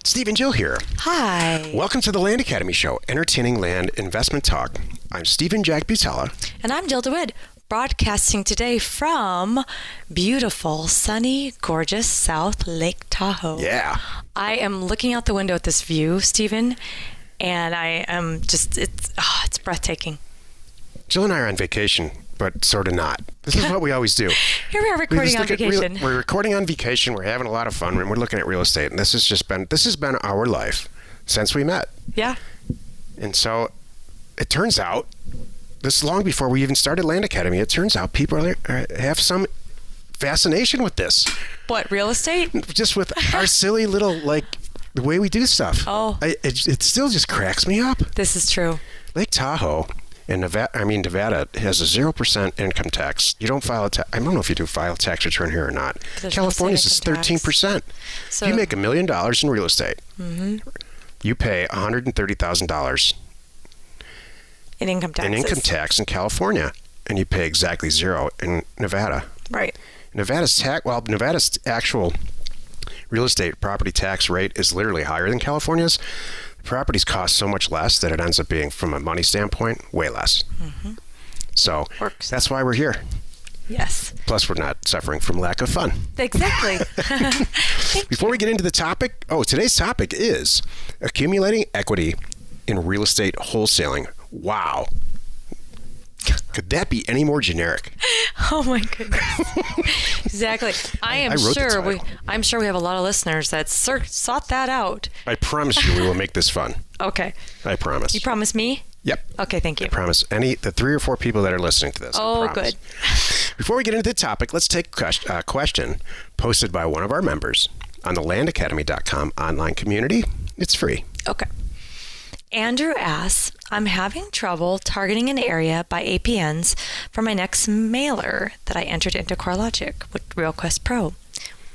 Steve and Jill here. Hi. Welcome to the Land Academy Show, entertaining land investment talk. I'm Stephen Jack Butala. And I'm Jill DeWitt, broadcasting today from beautiful, sunny, gorgeous South Lake Tahoe. Yeah. I am looking out the window at this view, Stephen, and I am just, it's breathtaking. Jill and I are on vacation, but sort of not. This is what we always do. Here we are recording on vacation. We're recording on vacation. We're having a lot of fun, and we're looking at real estate. And this has been our life since we met. Yeah. And so it turns out, this is long before we even started Land Academy, it turns out people have some fascination with this. What, real estate? Just with our silly little, the way we do stuff. Oh. It still just cracks me up. This is true. Lake Tahoe and Nevada has a 0% income tax. You don't file I don't know if you do file a tax return here or not. California's is 13%. So if you make $1 million in real estate, you pay $130,000 in income taxes. In income tax in California, and you pay exactly zero in Nevada. Right. Nevada's actual real estate property tax rate is literally higher than California's. Properties cost so much less that it ends up being, from a money standpoint, way less. Mm-hmm. So that's why we're here. Yes. Plus, we're not suffering from lack of fun. Exactly. Before we get into the topic, today's topic is accumulating equity in real estate wholesaling. Wow. Could that be any more generic? Oh my goodness! Exactly. I'm sure we have a lot of listeners that sought that out. I promise you, we will make this fun. Okay. I promise. You promise me? Yep. Okay. Thank you. I promise. The 3 or 4 people that are listening to this. Oh, good. Before we get into the topic, let's take a question posted by one of our members on the landacademy.com online community. It's free. Okay. Andrew asks, I'm having trouble targeting an area by APNs for my next mailer that I entered into CoreLogic with RealQuest Pro,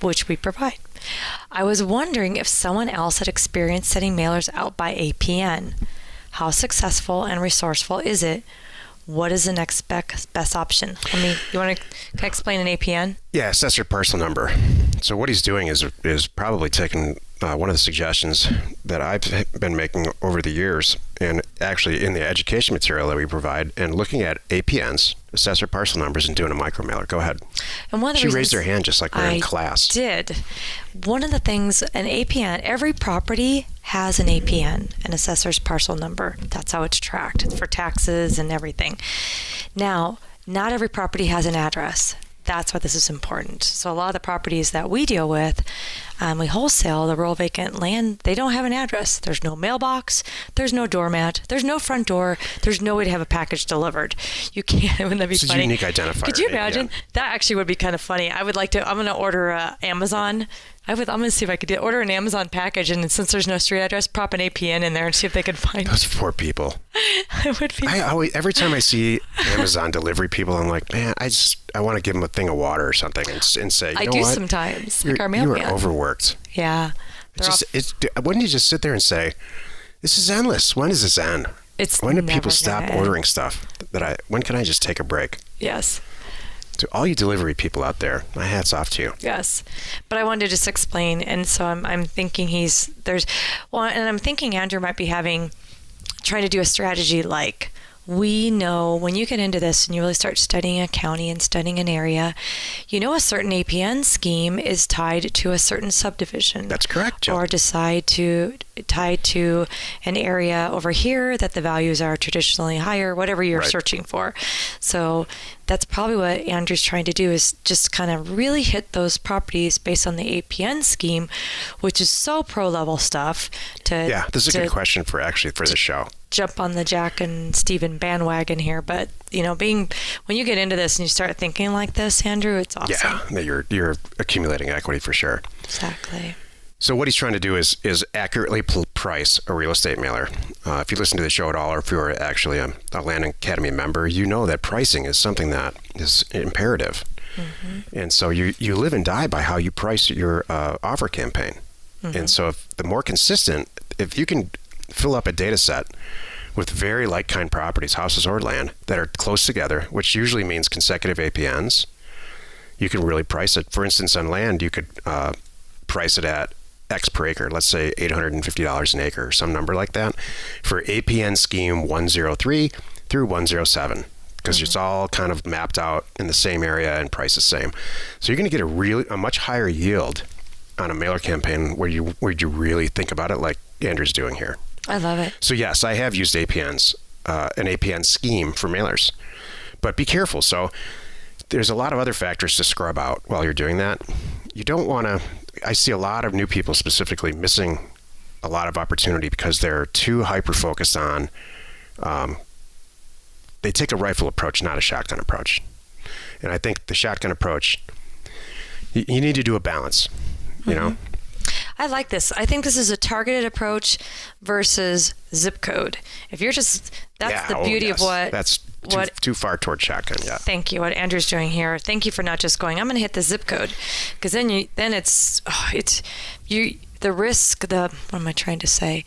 which we provide. I was wondering if someone else had experience sending mailers out by APN. How successful and resourceful is it? What is the next best option? Can I explain an APN? Yeah, assessor parcel number. So what he's doing is probably taking one of the suggestions that I've been making over the years, and actually in the education material that we provide, and looking at APNs, assessor parcel numbers, and doing a micro mailer. Go ahead. And one of the she raised her hand just like we're in class. I did. One of the things, an APN, every property has an APN, an assessor's parcel number. That's how it's tracked. It's for taxes and everything. Now, not every property has an address. That's why this is important. So a lot of the properties that we deal with, we wholesale the rural vacant land, they don't have an address. There's no mailbox. There's no doormat. There's no front door. There's no way to have a package delivered. You can't. Wouldn't that be funny? It's a unique identifier. Could you imagine? Yeah. That actually would be kind of funny. I'm going to order Amazon. I'm going to see if I could order an Amazon package, and since there's no street address, prop an APN in there and see if they could find it. Those poor people. It would be. Every time I see Amazon delivery people, I'm like, man, I want to give them a thing of water or something and say, you know what? Sometimes. You are overworked. Yeah. Wouldn't you just sit there and say, this is endless. When does this end? When do people stop ordering stuff? When can I just take a break? Yes. To all you delivery people out there, my hat's off to you. Yes, but I wanted to just explain, and so I'm thinking I'm thinking Andrew might be trying to do a strategy like, we know when you get into this and you really start studying a county and studying an area, a certain APN scheme is tied to a certain subdivision. That's correct, Jill. Or tied to an area over here that the values are traditionally higher, whatever you're searching for. So that's probably what Andrew's trying to do, is just kind of really hit those properties based on the APN scheme, which is so pro-level stuff. This is a good question for the show. Jump on the Jack and Steven bandwagon here, but when you get into this and you start thinking like this, Andrew, it's awesome. Yeah, you're accumulating equity for sure. Exactly. So what he's trying to do is accurately price a real estate mailer. If you listen to the show at all, or if you're actually a Land Academy member, you know that pricing is something that is imperative. Mm-hmm. And so you live and die by how you price your offer campaign. Mm-hmm. And so if you can fill up a data set with very like-kind properties, houses or land, that are close together, which usually means consecutive APNs, you can really price it. For instance, on land, you could price it at X per acre, let's say $850 an acre or some number like that, for APN scheme 103 through 107, because it's all kind of mapped out in the same area and priced the same. So you're going to get a much higher yield on a mailer campaign where you really think about it like Andrew's doing here. I love it. So yes, I have used APNs, an APN scheme for mailers, but be careful. So there's a lot of other factors to scrub out while you're doing that. You don't want to, I see a lot of new people specifically missing a lot of opportunity because they're too hyper-focused on, they take a rifle approach, not a shotgun approach. And I think the shotgun approach, you need to do a balance, you know? I like this. I think this is a targeted approach versus zip code. If you're just, that's the beauty of what... That's too far toward shotgun, yeah. Thank you. What Andrew's doing here. Thank you for not just going, I'm going to hit the zip code. Because then the risk, what am I trying to say?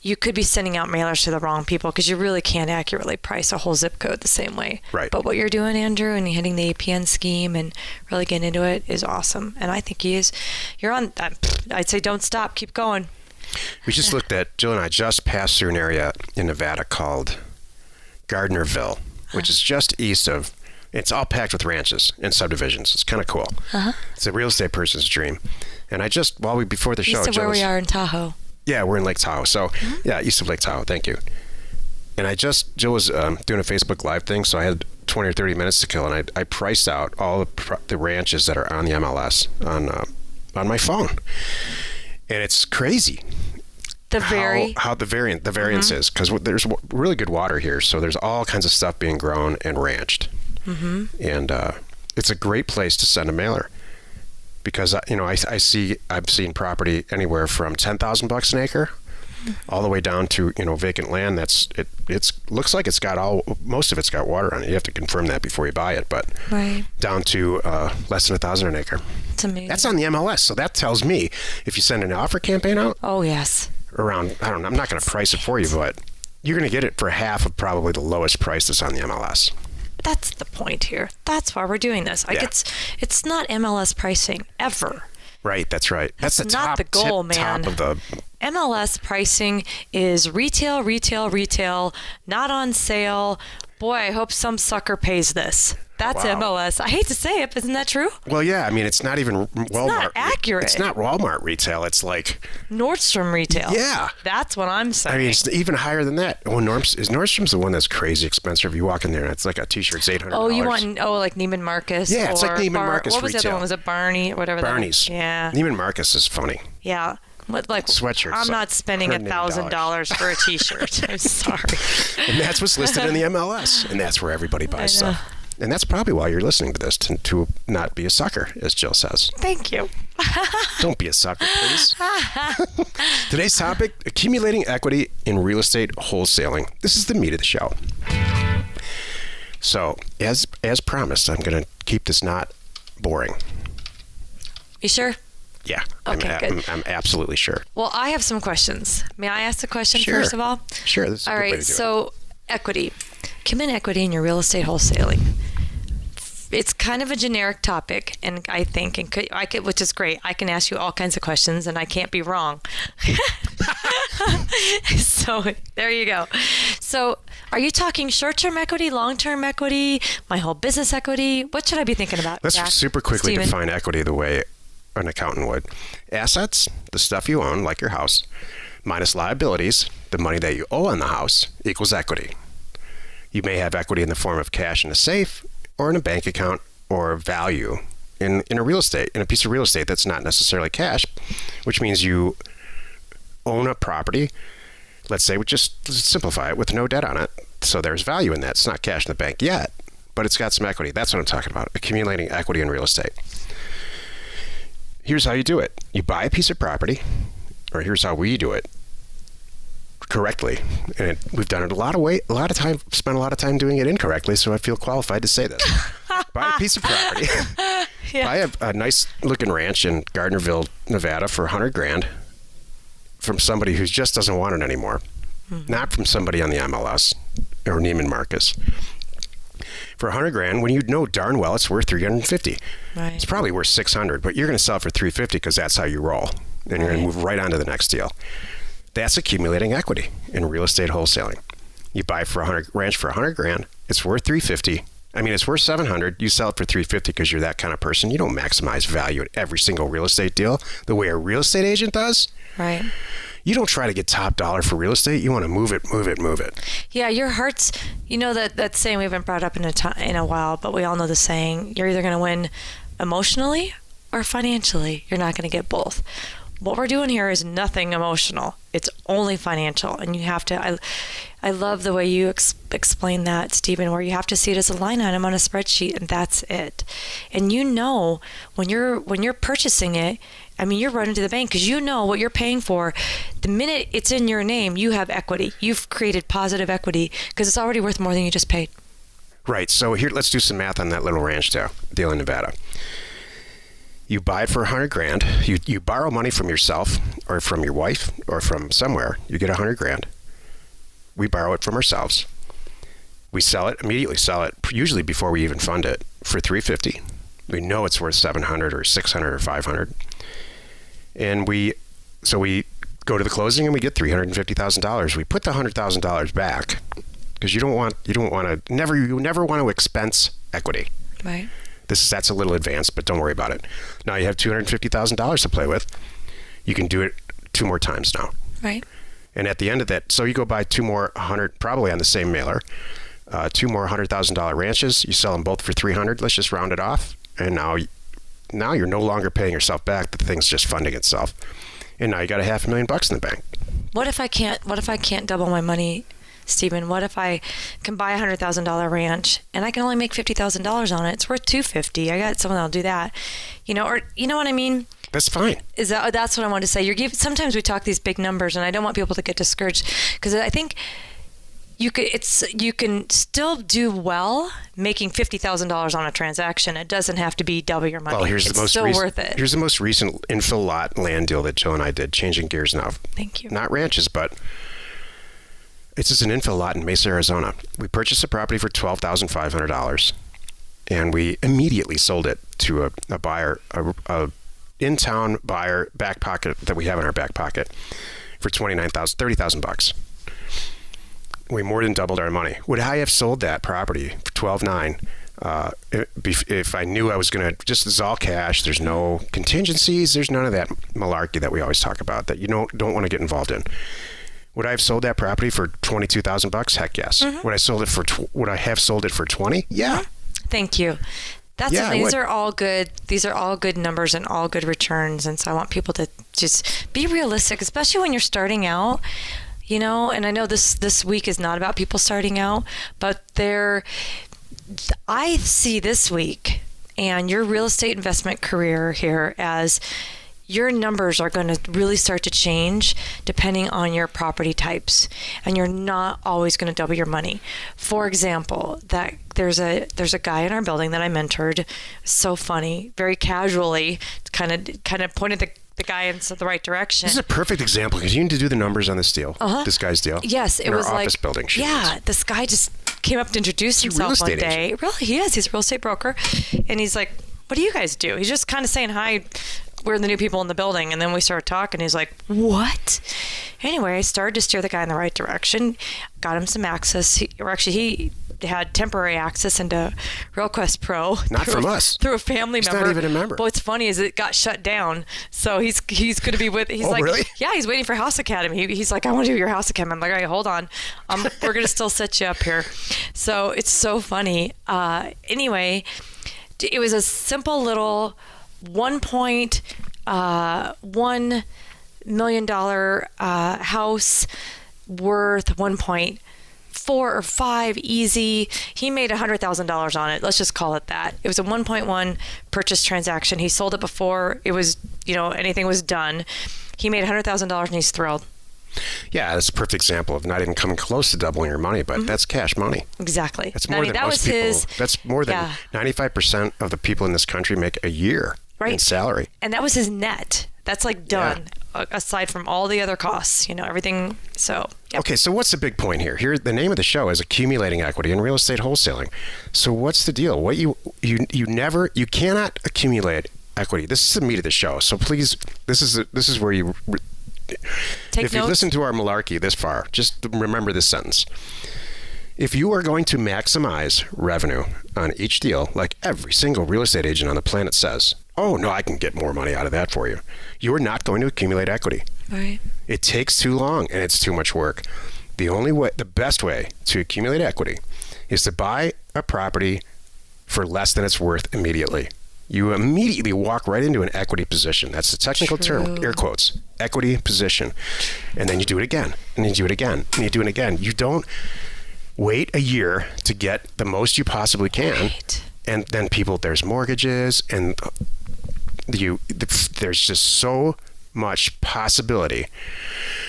You could be sending out mailers to the wrong people because you really can't accurately price a whole zip code the same way. Right. But what you're doing, Andrew, and hitting the APN scheme and really getting into it is awesome. And I think you're on, I'd say don't stop, keep going. We just looked at, Jill and I just passed through an area in Nevada called Gardnerville, which is just east of, it's all packed with ranches and subdivisions. It's kind of cool. It's a real estate person's dream. And I just, before the show, East of where we are in Tahoe. Yeah, we're in Lake Tahoe. So, yeah, east of Lake Tahoe. Thank you. And Jill was doing a Facebook Live thing, so I had 20 or 30 minutes to kill, and I priced out all the ranches that are on the MLS on my phone. And it's crazy. How the variance is, because there's really good water here, so there's all kinds of stuff being grown and ranched. And it's a great place to send a mailer. Because I've seen property anywhere from $10,000 an acre, all the way down to vacant land. It looks like most of it's got water on it. You have to confirm that before you buy it, but down to less than $1,000 an acre. It's amazing. That's on the MLS, so that tells me if you send an offer campaign out. Oh yes. Around, I don't know. I'm not going to price it for you, but you're going to get it for half of probably the lowest price that's on the MLS. That's the point here. That's why we're doing this. It's not MLS pricing ever. Right, that's right. That's the not the goal, man. Top of the MLS pricing is retail, not on sale. Boy, I hope some sucker pays this. That's MLS. I hate to say it, but isn't that true? Well, yeah. I mean, it's not even Walmart. It's not accurate. It's not Walmart retail. It's like Nordstrom retail. Yeah. That's what I'm saying. I mean, it's even higher than that. Oh, Nordstrom's the one that's crazy expensive. You walk in there and it's like a t-shirt's $800. Oh, you want like Neiman Marcus? Yeah, it's like Neiman Marcus What was retail. the other one? Was it Barney or whatever? Barney's. Yeah. Neiman Marcus is funny. Yeah. Like sweatshirts. I'm not spending $1,000 for a T-shirt. I'm sorry. And that's what's listed in the MLS, and that's where everybody buys stuff. And that's probably why you're listening to this, to not be a sucker, as Jill says. Thank you. Don't be a sucker, please. Today's topic: accumulating equity in real estate wholesaling. This is the meat of the show. So, as promised, I'm going to keep this not boring. You sure? Yeah, okay, good. I'm absolutely sure. Well, I have some questions. May I ask a question Sure. first of all? Sure. This is all a good way right. to do So, equity. Accumulating equity in your real estate wholesaling. It's kind of a generic topic, and I think, which is great. I can ask you all kinds of questions, and I can't be wrong. So there you go. So, are you talking short-term equity, long-term equity, my whole business equity? What should I be thinking about? Let's Jack? super quickly Steven? define equity the way an accountant would. Assets, the stuff you own, like your house, minus liabilities, the money that you owe on the house, equals equity. You may have equity in the form of cash in a safe or in a bank account or value in a piece of real estate that's not necessarily cash, which means you own a property, let's say, just simplify it, with no debt on it. So there's value in that. It's not cash in the bank yet, but it's got some equity. That's what I'm talking about, accumulating equity in real estate. Here's how you do it. You buy a piece of property, or here's how we do it correctly. And we've done it spent a lot of time doing it incorrectly, so I feel qualified to say this. Buy a piece of property. Buy a nice looking ranch in Gardnerville, Nevada for $100,000 from somebody who just doesn't want it anymore. Not from somebody on the MLS or Neiman Marcus. For $100,000, when you know darn well it's worth $350. Right. It's probably worth $600, but you're going to sell it for $350 because that's how you roll. and you're going to move right on to the next deal. That's accumulating equity in real estate wholesaling. You buy for ranch for $100,000. It's worth $350,000. I mean, it's worth $700,000. You sell it for $350,000 because you're that kind of person. You don't maximize value at every single real estate deal the way a real estate agent does. Right. You don't try to get top dollar for real estate. You want to move it, move it, move it. Yeah, your heart's, that saying we haven't brought up in a while, but we all know the saying, you're either going to win emotionally or financially. You're not going to get both. What we're doing here is nothing emotional. It's only financial. And you have to, I love the way you explain that, Stephen, where you have to see it as a line item on a spreadsheet, and that's it. And when you're purchasing it, I mean, you're running to the bank because you know what you're paying for. The minute it's in your name, you have equity. You've created positive equity because it's already worth more than you just paid. Right. So here, let's do some math on that little ranch deal in Nevada. You buy it for $100,000. You borrow money from yourself or from your wife or from somewhere. You get $100,000. We borrow it from ourselves. We immediately sell it, usually before we even fund it, for $350,000. We know it's worth $700,000 or $600,000 or $500,000. And we go to the closing and we get $350,000. We put the $100,000 back because you never want to expense equity. Right. That's a little advanced, but don't worry about it. Now you have $250,000 to play with. You can do it 2 more times now. Right. And at the end of that, so you go buy 2 more probably on the same mailer, 2 more $100,000 ranches. You sell them both for $300,000. Let's just round it off. And now you're no longer paying yourself back. The thing's just funding itself. And now you got $500,000 in the bank. What if I can't double my money, Stephen? What if I can buy a $100,000 ranch and I can only make $50,000 on it? It's worth $250,000. I got someone that'll do that. Or you know what I mean? That's fine. That's what I want to say. Sometimes we talk these big numbers, and I don't want people to get discouraged because I think you can still do well making $50,000 on a transaction. It doesn't have to be double your money. Well, it's still worth it. Here's the most recent infill lot land deal that Joe and I did, changing gears now. Thank you. Not ranches, but it's just an infill lot in Mesa, Arizona. We purchased the property for $12,500, and we immediately sold it to a buyer, a in-town buyer, back pocket that we have in our back pocket for $30,000. We more than doubled our money. Would I have sold that property for $12,900 if I knew I was going to, just, it's all cash, there's no contingencies, there's none of that malarkey that we always talk about that you don't want to get involved in? Would I have sold that property for $22,000? Heck yes. Mm-hmm. Would I have sold it for $20,000? Yeah. Thank you. These are all good. These are all good numbers and all good returns. And so I want people to just be realistic, especially when you're starting out. And I know this week is not about people starting out, but I see this week and your real estate investment career here as your numbers are going to really start to change depending on your property types, and you're not always going to double your money. For example, that there's a guy in our building that I mentored, so funny, very casually, kind of pointed the guy in the right direction. This is a perfect example because you need to do the numbers on this deal, this guy's deal. Yes, it was office building. This guy just came up to introduce himself one day. Agent. Really, he is. He's a real estate broker, and he's like, "What do you guys do?" He's just kind of saying hi. We're the new people in the building, and then we started talking. He's like, "What?" Anyway, I started to steer the guy in the right direction. Got him some access. He had temporary access into RealQuest Pro. Not from us. Through a family member. He's not even a member. But what's funny is it got shut down. So he's going to be with. He's like, really? Yeah, he's waiting for House Academy. He's like, I want to do your House Academy. I'm like, all right, hold on. We're going to still set you up here. So it's so funny. Anyway, it was a simple little $1.1 million house worth 1.4 or 5 easy. He made $100,000 on it. Let's just call it that. It was a 1.1 purchase transaction. He sold it before it was, anything was done. He made $100,000 and he's thrilled. Yeah, that's a perfect example of not even coming close to doubling your money, but that's cash money. Exactly. That's more than most people. That's more than 95% of the people in this country make a year in salary. And that was his net. That's like done. Yeah. Aside from all the other costs, everything. So, yep. Okay, so what's the big point here? Here, the name of the show is accumulating equity in real estate wholesaling. So what's the deal? What you cannot accumulate equity. This is the meat of the show. So please, this is where you. Take if notes. you listen to our malarkey this far, just remember this sentence. If you are going to maximize revenue on each deal, like every single real estate agent on the planet says, oh, no, I can get more money out of that for you, you are not going to accumulate equity. Right. It takes too long and it's too much work. The best way to accumulate equity is to buy a property for less than it's worth immediately. You immediately walk right into an equity position. That's the technical term, air quotes, equity position. And then you do it again, and you do it again, and you do it again. You don't wait a year to get the most you possibly can. Right. And then there's mortgages, and there's just so much possibility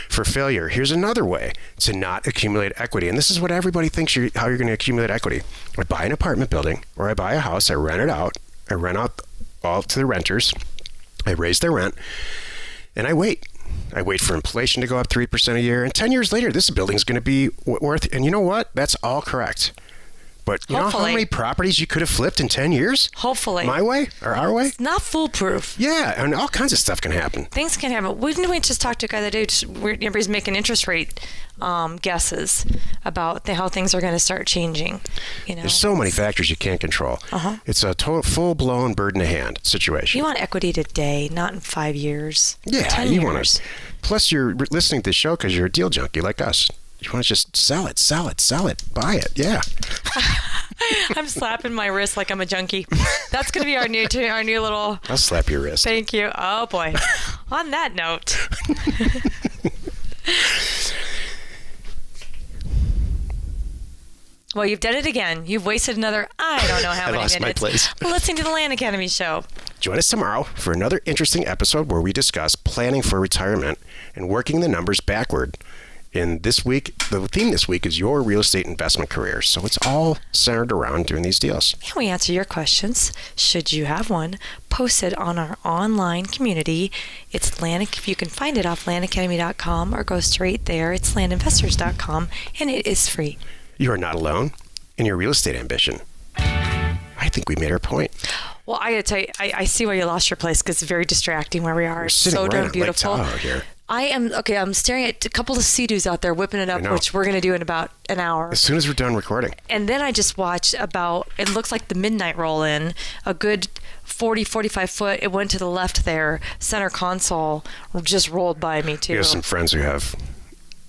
for failure. Here's another way to not accumulate equity. And this is what everybody thinks how you're going to accumulate equity. I buy an apartment building, or I buy a house, I rent it out. I rent out all to the renters. I raise their rent, and I wait. I wait for inflation to go up 3% a year. And 10 years later, this building's going to be worth, and you know what? That's all correct. But you know how many properties you could have flipped in 10 years? Hopefully. My way or our way? It's not foolproof. Yeah, and all kinds of stuff can happen. Things can happen. Didn't we just talk to a guy that everybody's making interest rate guesses about how things are going to start changing? There's so many factors you can't control. It's a full-blown bird in the hand situation. You want equity today, not in 5 years. Yeah, 10 you years. want to. Plus, you're listening to the show because you're a deal junkie like us. You want to just sell it, buy it. Yeah. I'm slapping my wrist like I'm a junkie. That's going to be our new little. I'll slap your wrist. Thank you. Oh boy. On that note. Well, you've done it again. You've wasted another, I don't know how many lost minutes. my place. Listening to the Land Academy show. Join us tomorrow for another interesting episode where we discuss planning for retirement and working the numbers backward. And this week, the theme this week is your real estate investment career. So it's all centered around doing these deals. And we answer your questions, should you have one, posted on our online community. It's you can find it off landacademy.com or go straight there. It's landinvestors.com, and it is free. You are not alone in your real estate ambition. I think we made our point. Well, I got to tell you, I see why you lost your place because it's very distracting where we are. We're It's sitting so right darn at beautiful. Lake Tahoe here. I'm staring at a couple of Sea-Doos out there whipping it up, which we're going to do in about an hour. As soon as we're done recording. And then I just watched it looks like the midnight roll in, a good 40, 45 foot. It went to the left there. Center console just rolled by me too. We have some friends who have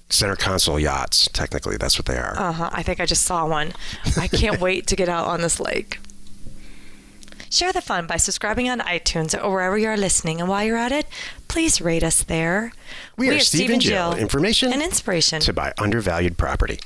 center console yachts. Technically, that's what they are. I think I just saw one. I can't wait to get out on this lake. Share the fun by subscribing on iTunes or wherever you are listening. And while you're at it, please rate us there. We are Steve and Jill. Information and inspiration to buy undervalued property.